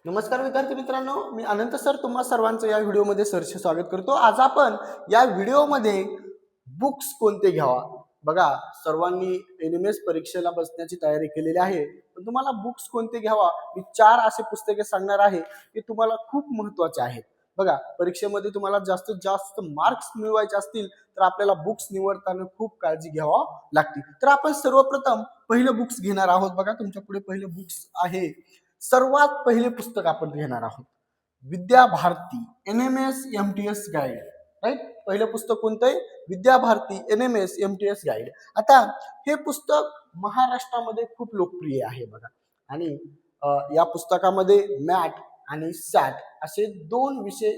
नमस्कार विद्यार्थी मित्रांनो, मी अनंत सर तुम्हा सर्वांचं या व्हिडिओमध्ये सरचे स्वागत करतो। आज आपण या व्हिडिओमध्ये बुक्स कोणते घ्यावा, बघा सर्वांनी एनएमएस परीक्षेला बसण्याची तयारी केलेली आहे, पण तुम्हाला बुक्स कोणते घ्यावा मी 4 असे पुस्तके सांगणार आहे की तुम्हाला खूप महत्त्वाचे आहेत। बघा परीक्षेमध्ये तुम्हाला जास्तीत जास्त मार्क्स मिळवायचे असतील तर आपल्याला बुक्स निवडताना खूप काळजी घ्यावी लागते। तर आपण सर्वप्रथम पहिले बुक्स घेणार आहोत। बघा तुमच्या पुढे पहिले बुक्स आहे। सर्वात पहिले पुस्तक आपण घेणार आहोत Vidya Bharati NMS MTS guide, right. पहिलं पुस्तक कोणतं आहे? Vidya Bharati NMS MTS guide. आता हे पुस्तक महाराष्ट्रामध्ये खूप लोकप्रिय आहे बघा, आणि या पुस्तकामध्ये मॅट आणि सॅट असे 2 विषय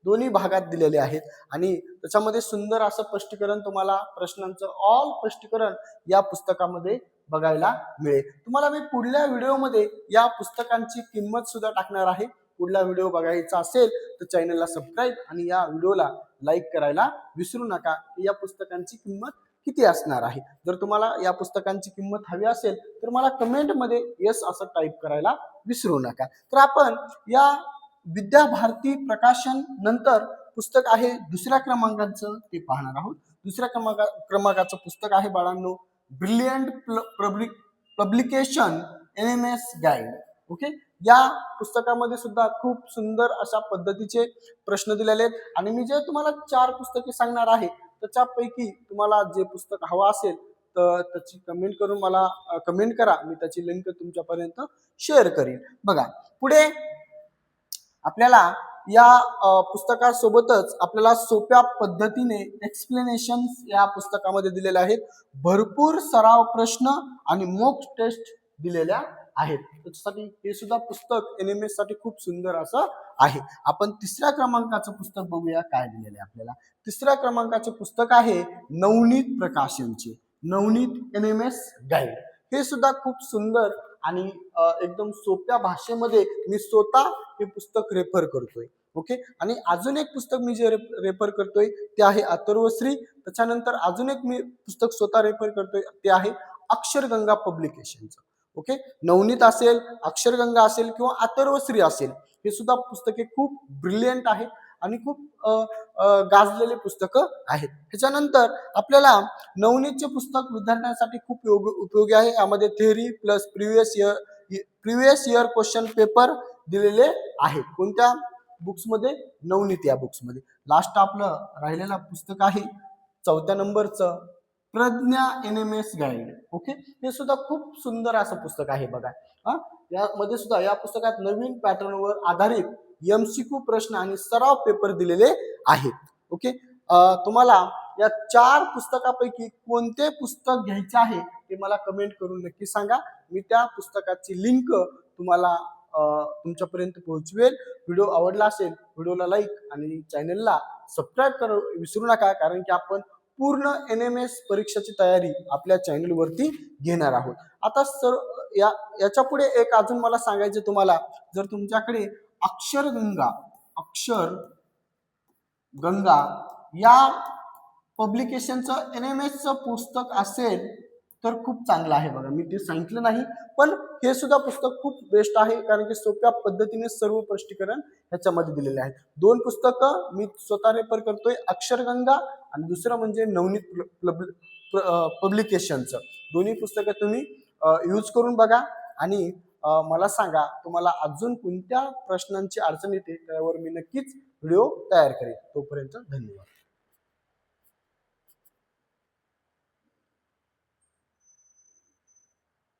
दोन्ही भागात दिलेले आहेत, आणि त्याच्यामध्ये सुंदर असं स्पष्टीकरण तुम्हाला प्रश्नांचं ऑल स्पष्टीकरण या पुस्तकामध्ये बघायला मिळेल। तुम्हाला मी पुढल्या व्हिडिओमध्ये या पुस्तकांची किंमत सुद्धा टाकणार आहे। पुढला व्हिडिओ बघायचा असेल तर चॅनलला सबस्क्राईब आणि या व्हिडिओला लाईक करायला विसरू नका। या पुस्तकांची किंमत किती असणार आहे? जर तुम्हाला या पुस्तकांची किंमत हवी असेल तर मला कमेंटमध्ये यस असं टाईप करायला विसरू नका। तर आपण या विद्या भारती प्रकाशन नंतर पुस्तक आहे दुसऱ्या क्रमांकाचं ते पाहणार आहोत। दुसऱ्या क्रमांकाचं पुस्तक आहे बाळांनो brilliant publication NMS guide. Okay, या पुस्तकामध्ये सुद्धा खूप सुंदर अशा पद्धतीचे प्रश्न दिलेले आहेत, आणि मी जे तुम्हाला 4 पुस्तके सांगणार आहे त्याच्यापैकी तुम्हाला जे पुस्तक हवं असेल तर त्याची कमेंट करून मला कमेंट करा, मी त्याची लिंक तुमच्यापर्यंत शेअर करीन। बघा पुढे आपल्याला या पुस्तकासोबतच आपल्याला सोप्या पद्धतीने एक्सप्लेनेशन या पुस्तकामध्ये दिलेले आहेत। भरपूर सराव प्रश्न आणि मॉक टेस्ट दिलेल्या आहेत, त्याच्यासाठी हे सुद्धा पुस्तक एनएमएस साठी खूप सुंदर असं आहे। आपण तिसऱ्या क्रमांकाचं पुस्तक बघूया काय दिलेलं आहे आपल्याला। तिसऱ्या क्रमांकाचे पुस्तक आहे नवनीत प्रकाशनचे नवनीत एनएमएस गाइड। हे सुद्धा खूप सुंदर आणि एकदम सोप्या भाषेमध्ये मी स्वतः हे पुस्तक रेफर करतोय। ओके, आणि अजून एक पुस्तक मी जे रेफर करतोय ते आहे अथर्वश्री। त्याच्यानंतर अजून एक मी पुस्तक स्वतः रेफर करतोय ते आहे अक्षरगंगा पब्लिकेशनचं। ओके, नवनीत असेल, अक्षरगंगा असेल किंवा अथर्वश्री असेल, हे सुद्धा पुस्तके खूप ब्रिलियंट आहेत आणि खूप गाजलेले पुस्तकं आहेत। त्याच्यानंतर आपल्याला नवनीतचे पुस्तक विद्यार्थ्यांसाठी खूप उपयोगी आहे। यामध्ये theory plus previous year question paper दिलेले आहेत। कोणत्या बुक्स मध्ये? नवनीत या बुक्स मध्ये। लास्ट आपलं राहिलेला पुस्तक आहे 4थ्या नंबरचं प्रज्ञा एनएमएस गाइड। ओके, हे सुद्धा खूप सुंदर असं पुस्तक आहे बघा। यामध्ये सुद्धा या पुस्तकात नवीन पॅटर्नवर आधारित एमसीक्यू प्रश्न आणि सराव पेपर दिलेले आहेत। ओके, तुम्हाला या 4 पुस्तकापैकी कोणते पुस्तक घ्यायचे आहे ते मला कमेंट करून नक्की सांगा। मी त्या पुस्तकाची लिंक तुम्हाला तुमच्यापर्यंत पोहोचवेल। व्हिडिओ आवडला असेल व्हिडिओला लाईक आणि चॅनलला सबस्क्राईब करा विसरू नका, कारण की आपण पूर्ण एनएमएस परीक्षेची तयारी आपल्या चॅनलवरती घेणार आहोत। आता सर याच्या पुढे एक अजून मला सांगायचं तुम्हाला, जर तुमच्याकडे अक्षरगंगा या पब्लिकेशनचं एनएमएसचं पुस्तक असेल तर खूप चांगलं आहे बघा। मी ते सांगितलं नाही, पण हे सुद्धा पुस्तक खूप बेस्ट आहे, कारण की सोप्या पद्धतीने सर्व स्पष्टीकरण ह्याच्यामध्ये दिलेले आहेत। 2 पुस्तकं मी स्वतः रेफर करतोय, अक्षरगंगा आणि दुसरं म्हणजे नवनीत पब्लिकेशनचं। दोन्ही पुस्तकं तुम्ही यूज करून बघा आणि मला सांगा तुम्हाला अजून कोणत्या प्रश्नांची अडचण येते, त्यावर मी नक्कीच व्हिडिओ तयार करेन। तोपर्यंत धन्यवाद।